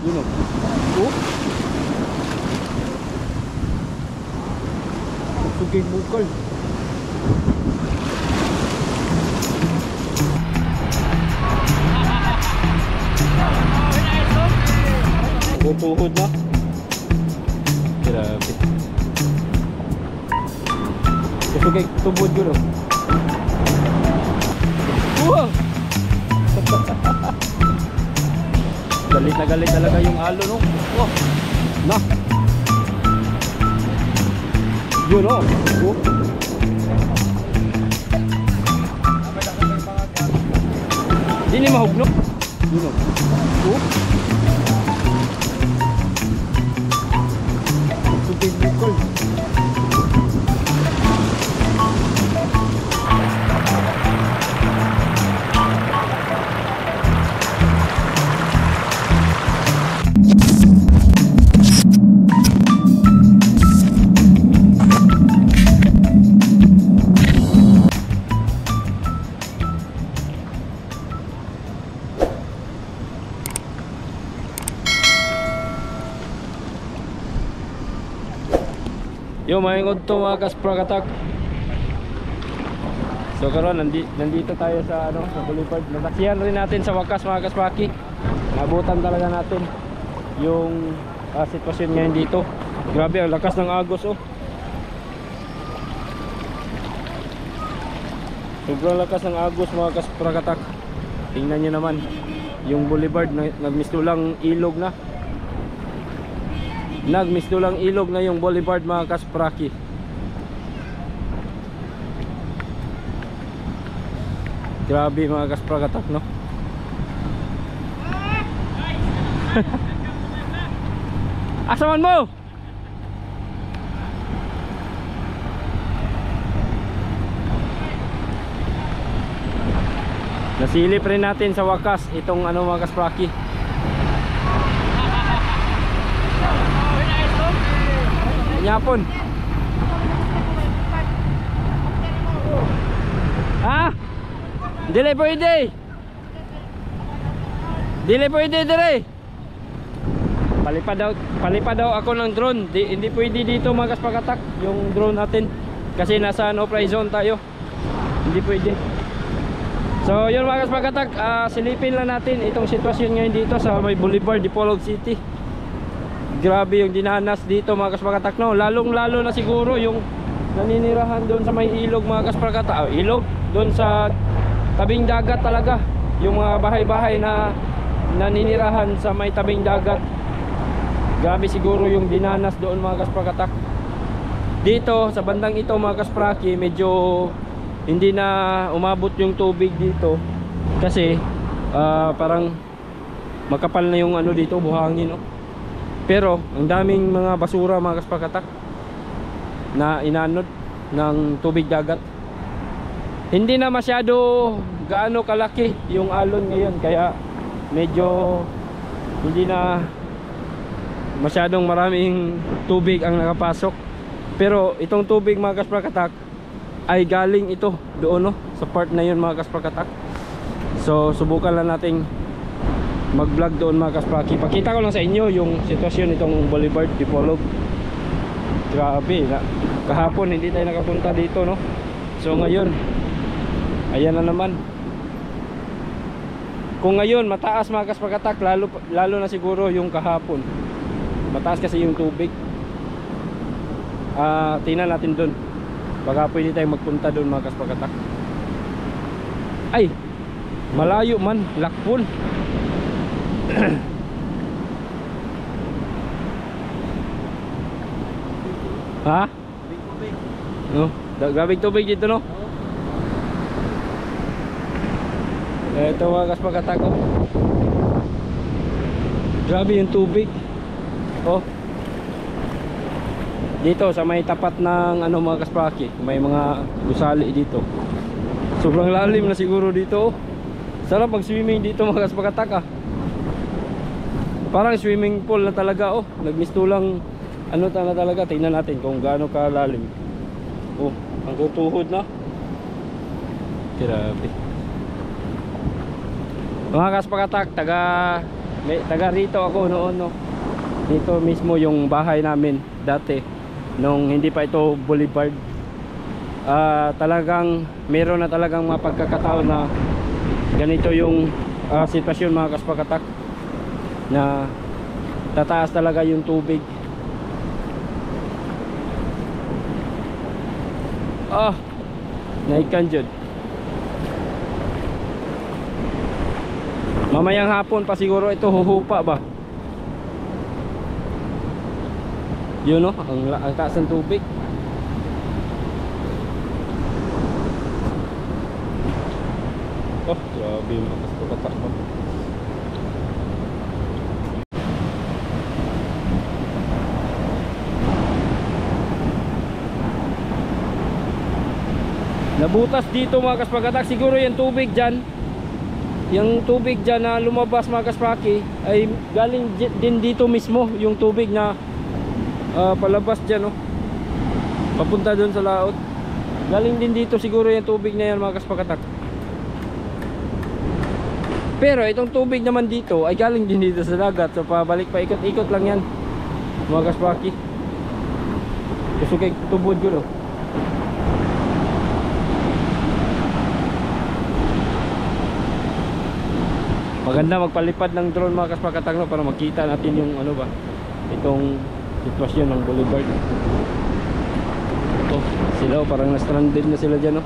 Yun o. Oh. Suging bukal. Tutuhod na. Grabe. Suging tubod yun o. Wow! Galit na galit talaga yung alo no. Wow. Na. Yun o. Oh. Di ni mahugno. Yun o. Oh. Suging bukol. Yo, maingod to mga kasprakatak. So karon nandito tayo sa sa Boulevard. Nataksihan rin natin sa wakas mga kaspraki. Nabutan talaga natin yung sitwasyon ngayon dito. Grabe ang lakas ng agos oh. Sobrang lakas ng agos mga kasprakatak. Tingnan nyo naman yung Boulevard nagmistulang ilog na. Nagmistulang ilog na yung Boulevard mga kaspraki. Grabe mga kasprakatak no. Asaman mo. Nasilip rin natin sa wakas itong mga kaspraki. Yapon. Ha? Dili pwede. Dili pwede dire. Palipad daw ako ng drone. Hindi pwede dito mga kasprakatak yung drone natin kasi nasa no-fly zone tayo. Hindi pwede. So yun mga kasprakatak, silipin lang natin itong sitwasyon ngayon dito sa may Boulevard Dipolog City. Grabe yung dinanas dito mga kasprakatak no. Lalong lalo na siguro yung naninirahan doon sa may ilog mga kasprakatak. Ilog doon sa tabing dagat talaga. Yung mga bahay-bahay na naninirahan sa may tabing dagat. Grabe siguro yung dinanas doon mga kasprakatak. Dito sa bandang ito mga kaspraki, medyo hindi na umabot yung tubig dito kasi parang makapal na yung dito, buhangin no. Pero ang daming mga basura mga kasprakatak na inanod ng tubig dagat. Hindi na masyado gaano kalaki yung alon ngayon kaya medyo hindi na masyadong maraming tubig ang nakapasok. Pero itong tubig mga kasprakatak ay galing ito doon no, sa part na yun mga kasprakatak. So subukan lang nating mag vlog doon mga kaspraki. Pakita ko lang sa inyo yung sitwasyon itong Boulevard Dipolog. Grabe na. Kahapon hindi tayo nakapunta dito no. So ngayon ayan na naman. Kung ngayon mataas mga kasprakatak, lalo na siguro yung kahapon. Mataas kasi yung tubig. Tingnan natin doon. Baka pwede tayong magpunta doon mga kasprakatak. Ay, malayo man, Lakpon. Ha? No, gabing tubig dito no. Ito mga kasprakatak ko. Grabe yung tubig. Oh. Dito sa may tapat ng mga kaspraki, may mga gusali dito. Sobrang lalim na siguro dito. Sarap mag-swimming dito mga kasprakatak. Parang swimming pool na talaga oh. Nagmistulang talaga. Tingnan natin kung gaano kalalim. Oh, ang tutuhod na. Grabe. Mga kasprakatak, taga taga rito ako noon, no. Dito mismo yung bahay namin dati nung hindi pa ito boulevard. Talagang meron na talagang mga pagkakataon na ganito yung sitwasyon mga kaspakatak, na tataas talaga yung tubig. Naikan dyan. Mamayang hapon pa siguro ito huhupa ba. Yun, no, ang taas ng tubig. Grabe mga kaspakatak. Nabutas dito mga kaspakatak. Siguro yung tubig dyan, yung tubig dyan na lumabas mga kaspaki, ay galing din dito mismo. Yung tubig na palabas dyan, no, papunta dun sa laot, galing din dito siguro yung tubig na yan mga kaspakatak. Pero itong tubig naman dito ay galing din dito sa dagat. So pabalik pa ikot-ikot lang yan mga kaspaki. Gusto kay tubod ko, no. Maganda magpalipad ng drone mga kaspakatak, no, para makita natin yung ano ba, itong sitwasyon ng boulevard. Ito sila, parang na-stranded na sila dyan, no.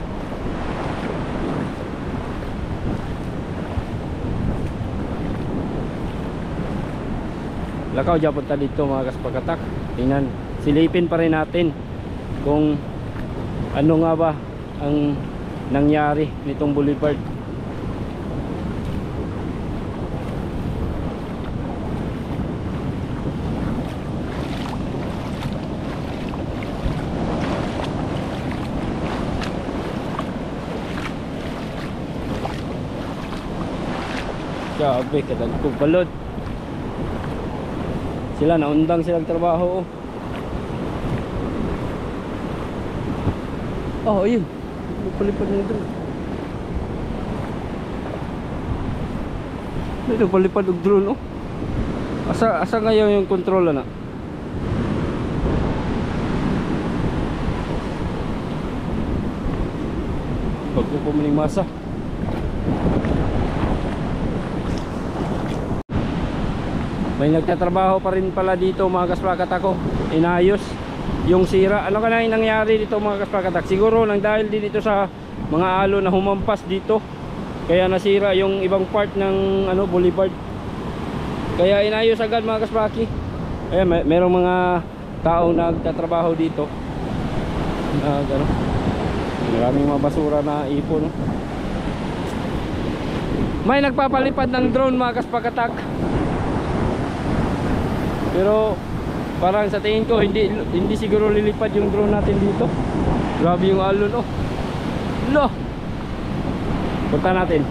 Lakaw dyan punta dito mga kaspakatak. Tingnan, silipin pa rin natin kung ano nga ba ang nangyari nitong boulevard. Grabe, kadagkog balod. Sila naundang silang trabaho. Ayun. Palipad na drone. Ito palipad og drone, oh. Asa ngayon yung control na? Pagkupo mo ng masa. May nagtatrabaho pa rin pala dito mga kaspakatak ko. Inayos yung sira. Ano ka na yung nangyari dito mga kaspakatak? Siguro nang dahil din dito sa mga alon na humampas dito, kaya nasira yung ibang part ng ano, boulevard. Kaya inayos agad mga kaspaki. Merong mga taong nagtatrabaho dito. Gano'n. Maraming mga basura na ipon, no? May nagpapalipad ng drone mga kaspakatak. Pero parang sa tingin ko hindi siguro lilipad yung drone natin dito. Grabe yung alon, oh. Lo. Punta natin.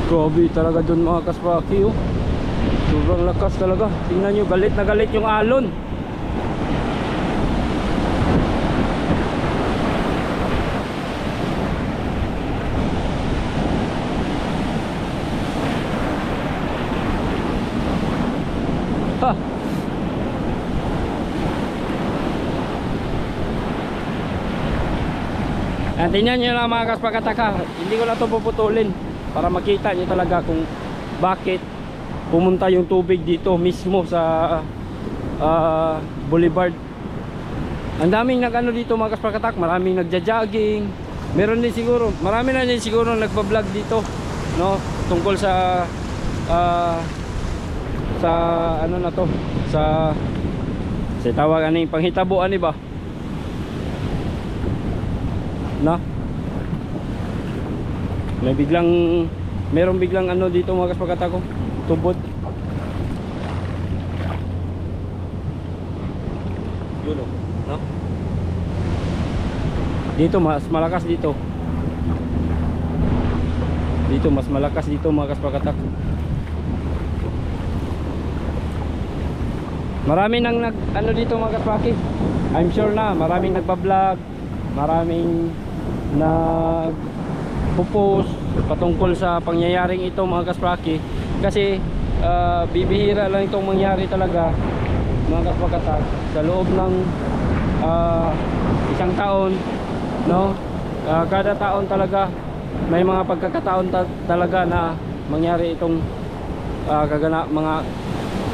Grabe talaga doon mga kaspaki, oh. Sobrang lakas talaga. Tingnan nyo, galit na galit yung alon. Tingnan nyo lang mga kaspakataka. Hindi ko na ito puputulin para makita nyo talaga kung bakit pumunta yung tubig dito mismo sa boulevard. Ang daming nag-ano dito mga kaspakatak. Maraming nagja-jogging. Meron din siguro, marami na din siguro nagpa-vlog dito, no, tungkol sa ano na to, sa tawag ano yung panghitabuan, ba? Na meron biglang ano dito mga kaspakatak ko, tubod. Yun, no? Dito mas malakas dito. Dito mas malakas dito mga kaspakatak. Marami nang ano dito mga kaspaki. I'm sure na maraming nagpa-vlog, maraming nagpo-post patungkol sa pangyayaring ito mga kaspraki. Kasi bibihira lang itong mangyari talaga mga kaspakatak sa loob ng isang taon, no? Kada taon talaga may mga pagkakataon talaga na mangyari itong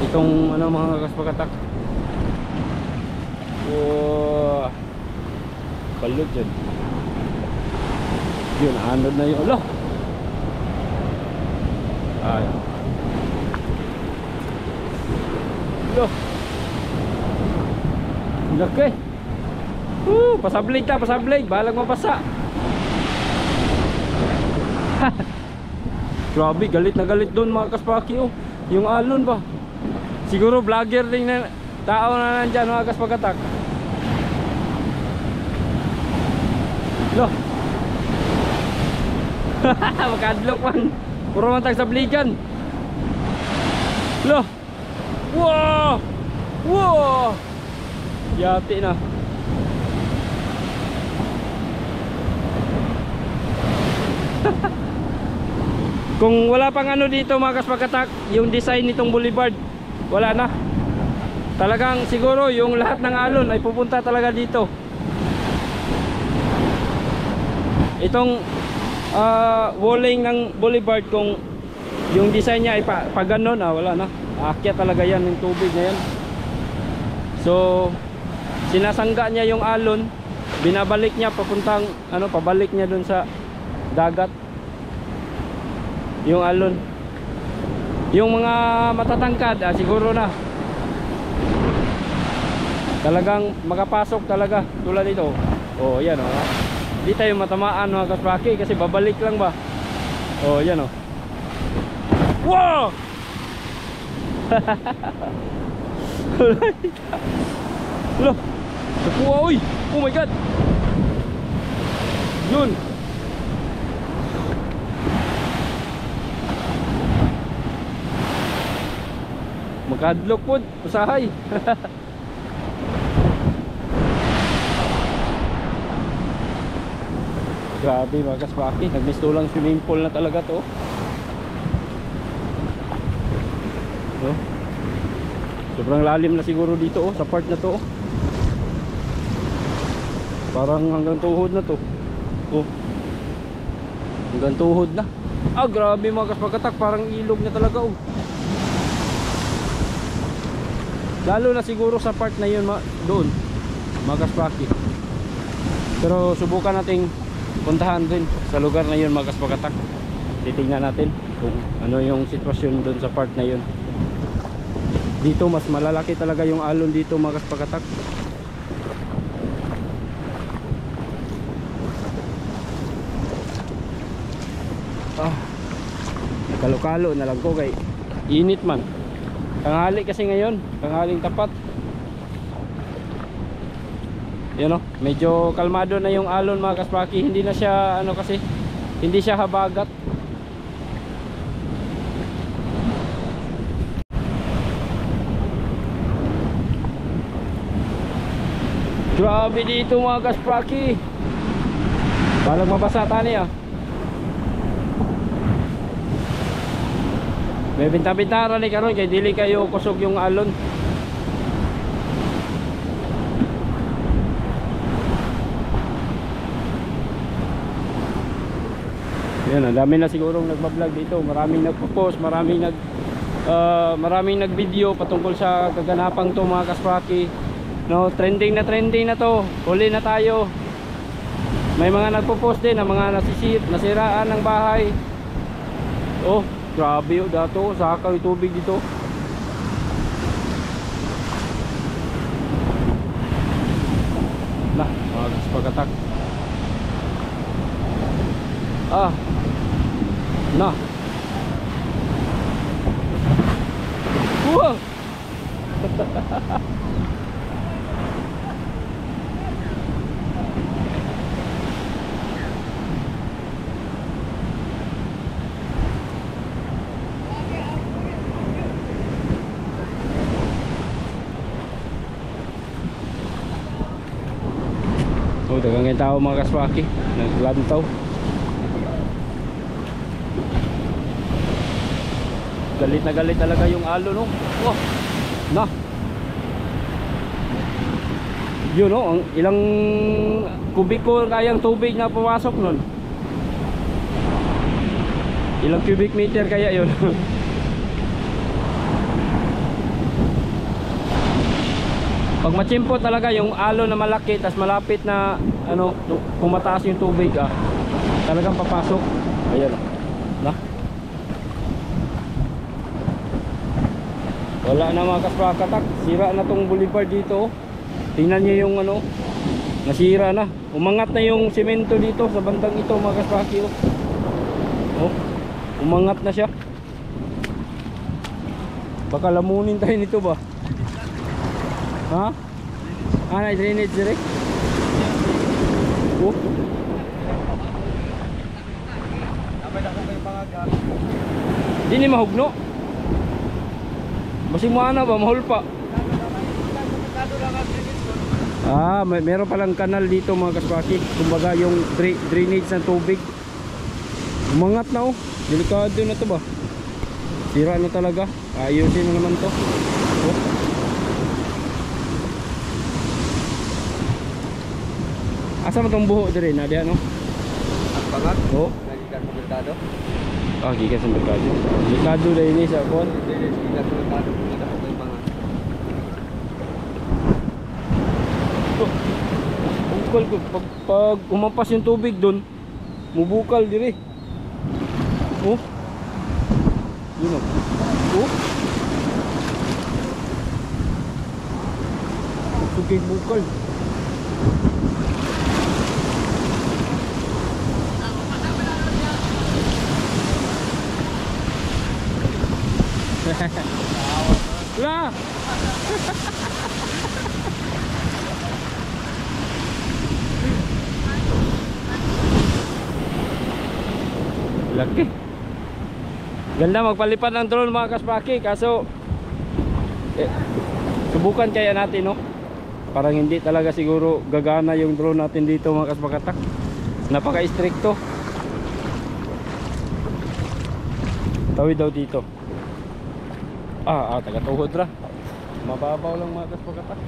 itong ano mga kaspakatak. Wow, balot yun. Yun, anod na yun. Alo, ay, alo, laki. Pasablade ta, pasablade, balag mapasa. Grabe, galit na galit doon mga kaspaki. Oh, yung alon ba, siguro vlogger din na tao na nandyan mga kaspakatak. Loh, makadlok man, puro man tag sabligan. Loh, wow, wow, yati na. Kung wala pang ano dito mga kaspakatak, yung design nitong boulevard, wala na. Talagang siguro yung lahat ng alon ay pupunta talaga dito. Itong walling ng boulevard, kung yung design niya ay pa ganon, wala na. Aakyat talaga yan yung tubig na yan. So sinasangga niya yung alon, binabalik niya papuntang ano, pabalik niya dun sa dagat yung alon. Yung mga matatangkad siguro na talagang makapasok talaga tulad dito. Oh, yan oh. Hindi tayo matamaan mga kaspaki kasi babalik lang ba. Oh, yan oh. Wow! Loh, nakuha, uy! Oh my god! Yun! Makadlok po, usahay. Grabe mga kaspaki, nagmistulang swimming pool na talaga to. So, sobrang lalim na siguro dito sa part na to. Parang hanggang tuhod na to. Oh, hanggang tuhod na. Grabe mga kaspakatak, parang ilog na talaga. Lalo na siguro sa part na yun doon mga kaspaki. Pero subukan nating puntahan din sa lugar na yun mga kaspakatak. Titingnan natin kung ano yung sitwasyon doon sa part na yun. Dito mas malalaki talaga yung alon dito mga kaspakatak. Nagkalo-kalo na lang ko kay init man. Tanghali kasi ngayon, tanghaling tapat. Yan o, medyo kalmado na yung alon mga kaspaki. Hindi na siya ano, kasi hindi siya habagat. Grabe dito mga kaspaki. Balang mabasa tani may binta-bintara ni karon kay dili kayo kusog yung alon. Yan, ang dami na sigurong nagba-vlog dito. Maraming nagpo-post, maraming nag-video patungkol sa kaganapang to mga kaspaki. No, trending na to. Huli na tayo. May mga nagpo-post din ng mga nasiraan ng bahay. Oh, grabe oh, dato, saka yung tubig dito. Nah, mga kaspakatak. Nah. Wow. Oh, dagang tao mga kaspaki, naglantaw. Galit na galit talaga yung alo, no? Oh, na. Yun, no? Ang ilang kubiko kayang tubig na pumasok nun? Ilang cubic meter kaya yun? Pag machimpo talaga yung alo na malaki, tas malapit na ano, pumataas yung tubig, talagang papasok. Ayan, na. Wala na mga kaspakatak, sira na tong boulevard dito. Tingnan niyo yung ano, nasira na. Umangat na yung semento dito sa bandang ito mga kaspaki. Oh, umangat na siya. Baka lamunin tayo nito ba? Ha? Na drainage direct? Oh. Di ni mahugno. Masing mo ana ba mahul pa? Meron palang kanal dito mga kaspaki. Kumbaga yung drainage ng tubig. Umangat na, oh. Delikado na to ba? Sira na talaga. Ayusin na naman to. Oh. Asa mo tong buho dire na diyan, no? Ang pangat? Oo. Nagikan sa merkado? Gikan sa merkado. Merkado dahil ini sa kon. Gikan sa merkado. Kita po yung pangat. Bukal ko. Pag umampas yung tubig doon, mubukal dire. Oh. Yun, oh. Tubig bukal. Lah. Laki. Ganda magpalipad ng drone mga kaspaki, kaso subukan kaya natin, no? Parang hindi talaga siguro gagana yung drone natin dito mga kaspakatak. Napaka-stricto. Tawid daw dito. Taga-tuhod ra. Mababaw lang mga kaspakatak.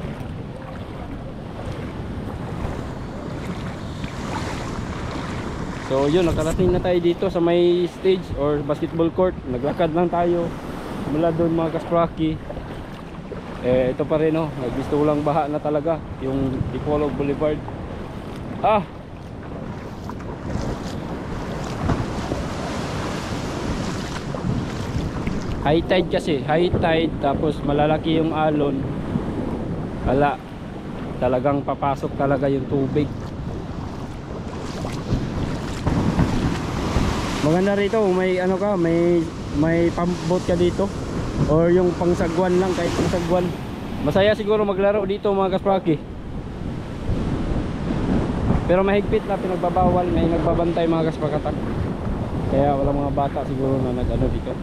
So yun, nakarating na tayo dito sa may stage or basketball court. Naglakad lang tayo mula doon mga kaspraki. Ito pa rin, oh, nagbisto lang baha na talaga yung Dipolog Boulevard. High tide kasi, high tide, tapos malalaki yung alon. Wala, talagang papasok talaga yung tubig. Maganda rito, may ano ka, may pump boat ka dito or yung pangsagwan lang, kahit pangsagwan. Masaya siguro maglaro dito mga kaspraki. Pero mahigpit na pinagbabawal, may nagbabantay mga kaspakatak. Kaya wala mga bata siguro na nag-ano dito.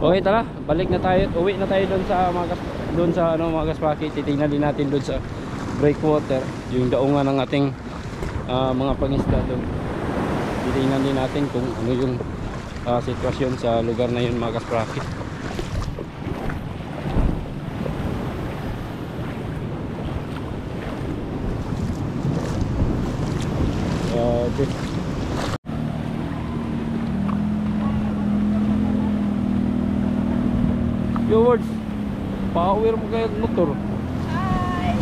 Okay, tara, balik na tayo. Uwi na tayo doon sa mga kaspaki. Titingnan din natin doon sa breakwater, yung daungan ng ating mga pangisda doon. Titingnan din natin kung ano yung sitwasyon sa lugar na yun mga kaspraki. Yo words, power mo kayo motor. Hi!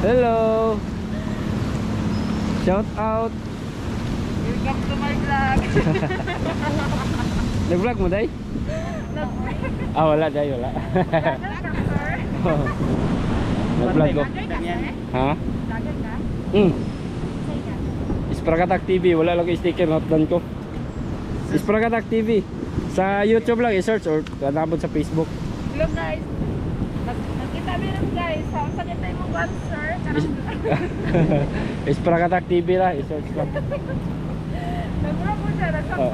Hello! Shout out! Welcome to my vlog! Nag-vlog mo, day? Wala, day, wala. Nag-vlog ko. Ha? Isprakatak TV, wala lang yung sticker, not done ko. Isprakatak TV. Sa YouTube lang i-search or hanapon sa Facebook. Hello guys! Nakita meron guys, sa sakit tayo mong one sir. Isprakatak TV lang, i-search lang. Nag-vlog mo siya, nag-vlog.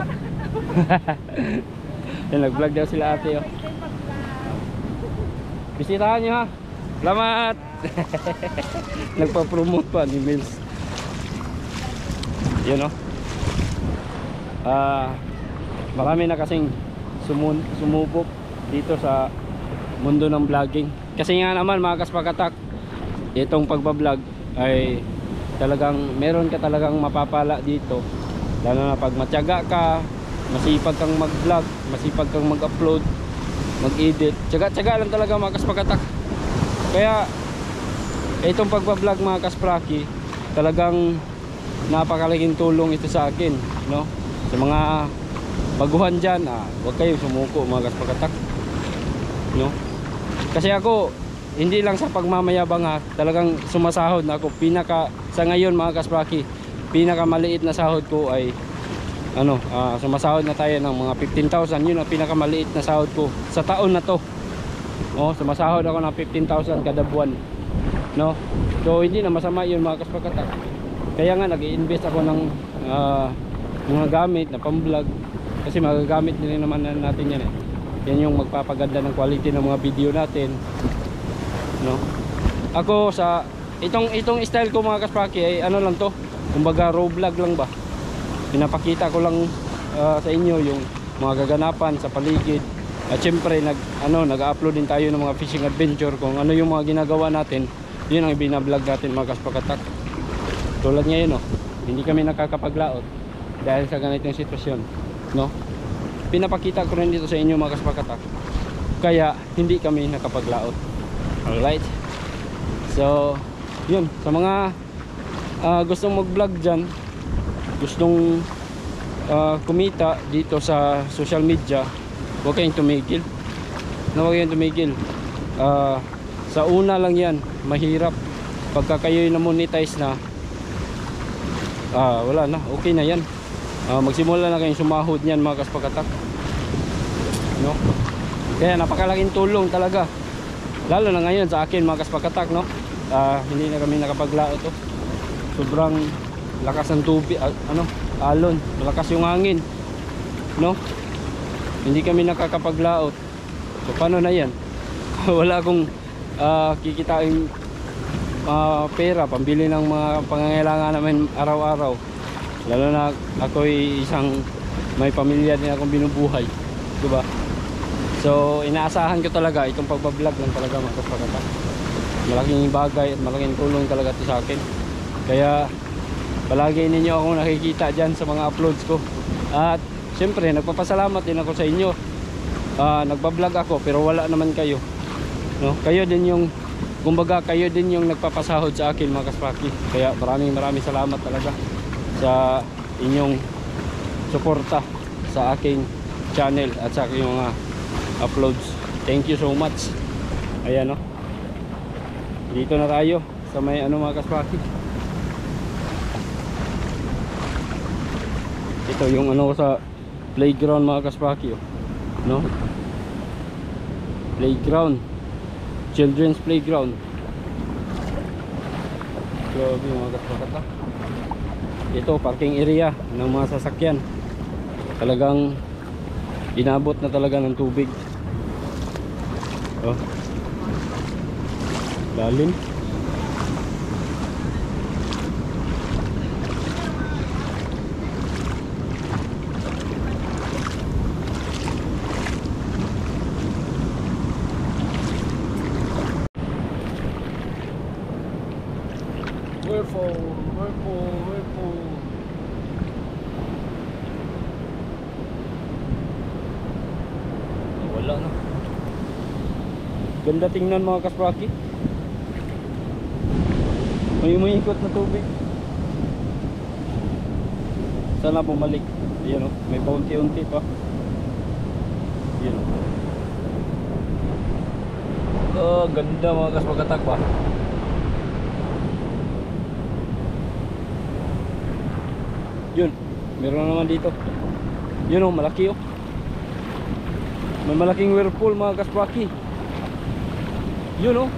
Nag-vlog daw sila ate. Bisitahan nyo ha. Salamat! Nagpa-promote pa ni Mills. Yun o. Marami na kasing sumubok dito sa mundo ng vlogging. Kasi nga naman mga kaspakatak, itong pagbablog ay talagang meron ka talagang mapapala dito, lalo na pag matyaga ka, masipag kang mag-vlog, masipag kang mag-upload, mag-edit, tyaga-tyaga lang talaga mga kaspakatak. Kaya itong pagbablog mga kaspraki, talagang napakalaking tulong ito sa akin, no? Sa mga baguhan dyan, huwag kayong sumuko mga kaspakatak, no? Kasi ako, hindi lang sa pagmamayabang talagang sumasahod na ako. Sa ngayon mga kaspraki, pinaka maliit na sahod ko ay sumasahod na tayo ng mga 15,000. Yun ang pinaka maliit na sahod ko sa taon na to. Sumasahod ako ng 15,000 kada buwan, no? So hindi na masama yun mga kaspakatak. Kaya nga nag-i-invest ako ng mga gamit na pang-vlog, kasi magagamit din naman natin yan eh. Yan yung magpapaganda ng quality ng mga video natin, no? Ako sa itong style ko mga kaspaki ay ano lang to, kumbaga raw vlog lang ba. Pinapakita ko lang sa inyo yung mga gaganapan sa paligid. At syempre nag-upload din tayo ng mga fishing adventure, kung ano yung mga ginagawa natin. Yun ang binablog natin mga kaspakatak. Tulad ngayon hindi kami nakakapaglaot dahil sa ganitong sitwasyon, no? Pinapakita ko rin dito sa inyo mga kaspakatak, kaya hindi kami nakapaglaot. Alright, so yun, sa mga gustong mag vlog dyan, gustong kumita dito sa social media, huwag kayong tumigil, huwag kayong tumigil. Sa una lang yan mahirap. Pagka kayo'y na-monetize na, wala na, okay na yan. Magsimula na kayong sumahod niyan mga kaspakatak, no? Kaya napakalaking tulong talaga, lalo na ngayon sa akin mga kaspakatak, no? Hindi na kami nakapaglaot sobrang lakas ng tubig, alon, malakas yung hangin, no? Hindi kami nakakapaglaot. So paano na yan? Wala akong kikitain pera pambili ng mga pangangailangan namin araw-araw, lalo na ako'y isang may pamilya din akong binubuhay, diba? So inaasahan ko talaga itong pagbablog lang talaga mga kaspakatak. Malaking bagay at malaking tulong talaga ito sa akin. Kaya palagi ninyo akong nakikita dyan sa mga uploads ko. At syempre nagpapasalamat din ako sa inyo. Nagbablog ako pero wala naman kayo, no? Kayo din yung, kumbaga kayo din yung nagpapasahod sa akin mga kaspaki. Kaya maraming salamat talaga sa inyong suporta sa aking channel at sa aking mga uploads. Thank you so much. Ayan, no? Dito na tayo sa may mga kaspaki. Ito yung sa playground mga kaspaki, no? Playground, children's playground. Grabe mga kaspakatak. Ito parking area ng mga sasakyan. Talagang inabot na talaga ng tubig. Lalim. Whirlpool. Wala na. Ganda tingnan mga kaspaki. May umiikot na tubig. Sana bumalik. Ayan, may paunti-unti pa. Ayan. Ganda mga kaspakatak pa. Yun, meron naman dito. Yun malaki may malaking whirlpool mga kaspaki. Yun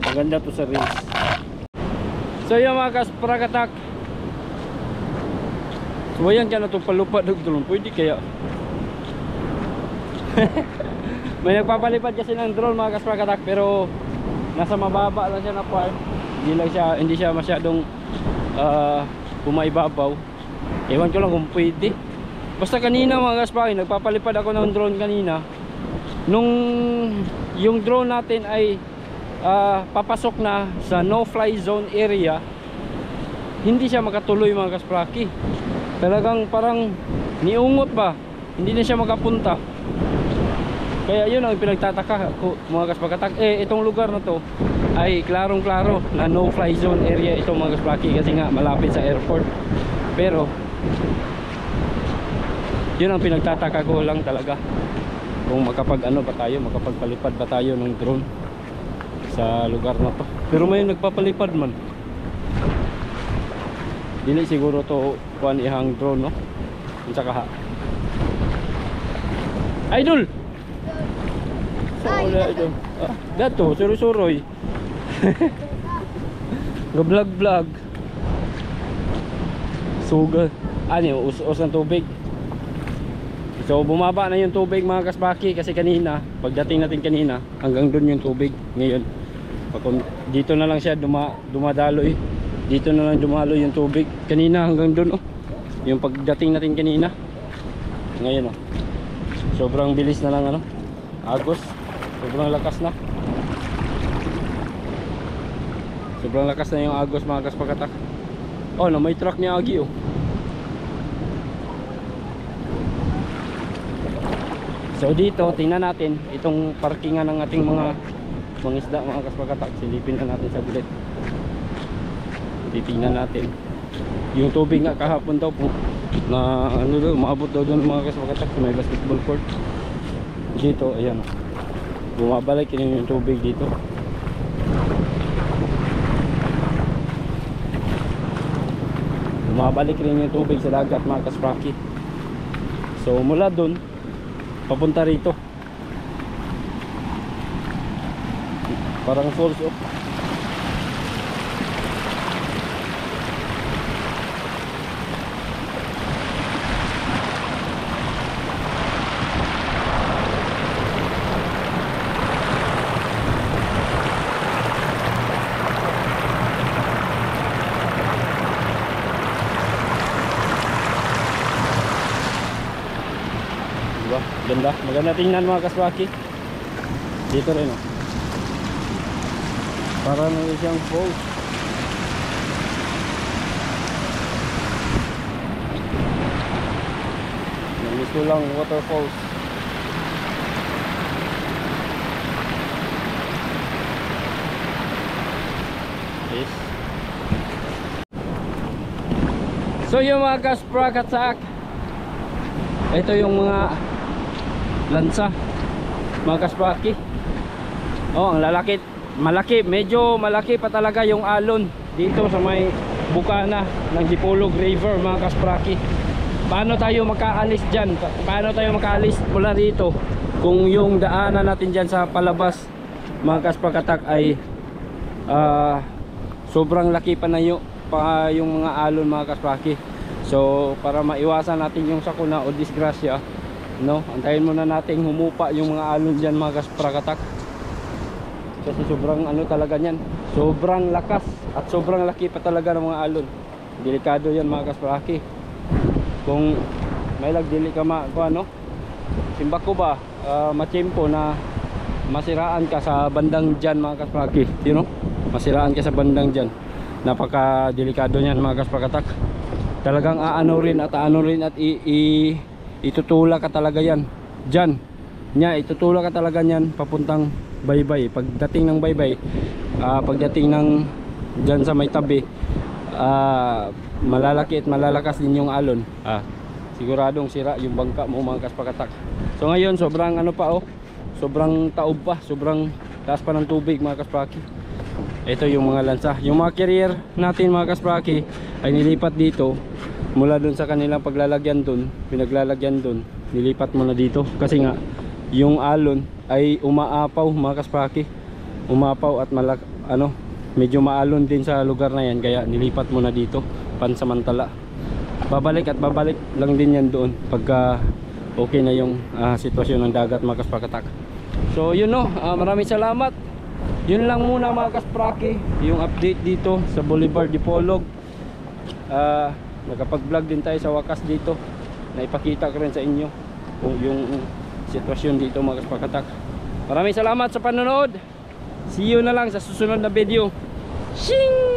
Maganda to sa reels. So yung mga kasprakatak, so ayan ka na itong palupad ng drone. Pwede kaya may nagpapalipad kasi ng drone mga kasprakatak, pero nasa mababa lang siya na part. Hindi siya masyadong pumaibabaw. Ewan ko lang kung pwede. Basta kanina mga kasprakatak, nagpapalipad ako ng drone kanina. Nung yung drone natin ay papasok na sa no-fly zone area, hindi siya makatuloy mga kaspraki. Talagang parang niungot ba, hindi na siya makapunta. Kaya yun ang pinagtataka ko mga kasprakatak. Itong lugar na to ay klarong klaro na no-fly zone area ito mga kaspraki, kasi nga malapit sa airport. Pero yun ang pinagtataka ko lang talaga, kung makapagpalipad ba tayo ng drone sa lugar na to. Pero may nagpapalipad man. Dili siguro to kuan ihang drone, no? Unsa ka ha? Idol. So wala idol. Dato suroy-suroy. Vlog. Suga. Ano, us ng tubig. So bumaba na yung tubig mga kasbaki, kasi kanina, pagdating natin kanina, hanggang doon yung tubig. Ngayon dito na lang siya dumadaloy. Dito na lang dumaloy yung tubig. Kanina hanggang doon, yung pagdating natin kanina. Ngayon sobrang bilis na lang agos. Sobrang lakas na. Sobrang lakas na yung agos mga kasbakatak. Na may truck ni Agi So dito, tingnan natin itong parkingan ng ating mga isda mga kasbakatak. Silipin na natin sa gulit. Titingnan natin. Yung tubig nga kahapon daw po na maabot daw doon mga kasbakatak sa may basketball court. Dito, ayan. Bumabalik yun yung tubig dito. Bumabalik rin yung tubig sa dagat mga kaspraki. So mula doon papunta rito. Parang falls diba? Ganda, maganda tingnan mga kaswaki. Dito rin para na siyang falls. Gusto lang waterfalls. Yes. So yung mga kasprakatak, ito yung mga lansa mga kaspraki. Ang malaki, medyo malaki pa talaga yung alon dito sa may bukana ng Dipolog River mga kaspraki. Paano tayo makaalis dyan? Paano tayo makaalis mula dito kung yung daanan natin dyan sa palabas mga kasprakatak ay sobrang laki pa na yung mga alon mga kaspraki. So para maiwasan natin yung sakuna o disgrasya, antayin muna natin humupa yung mga alon dyan mga kasprakatak. Kasi sobrang talaga yan, sobrang lakas at sobrang laki pa talaga ng mga alon. Delikado yan mga kaspraki. Kung may dili ka simbak ko ba machimpo na masiraan ka sa bandang dyan mga kaspraki, masiraan ka sa bandang dyan. Napaka delikado yan mga kasprakatak. Talagang aano rin at itutulak ka talaga yan dyan itutulak ka talaga yan papuntang Baybay. Pagdating ng Baybay, pagdating ng dyan sa may tabi, malalaki at malalakas din yung alon. Siguradong sira yung bangka mo mga kasprakatak. So ngayon sobrang sobrang taob pa, sobrang taas pa ng tubig mga kaspraki. Ito yung mga lansa, yung mga carrier natin mga kaspraki ay nilipat dito mula dun sa kanilang paglalagyan dun, pinaglalagyan dun, nilipat mo na dito kasi nga yung alon ay umaapaw mga kaspraki. Umapaw at medyo maalon din sa lugar na yan, kaya nilipat muna dito pansamantala. Babalik at babalik lang din yan doon pagka okay na yung sitwasyon ng dagat mga kasprakatak. So yun no, maraming salamat. Yun lang muna mga kaspraki, yung update dito sa Boulevard Dipolog. Nakapag-vlog din tayo sa wakas dito, naipakita ko rin sa inyo yung sitwasyon dito mga kasprakatak. Maraming salamat sa panonood. See you na lang sa susunod na video. Shing!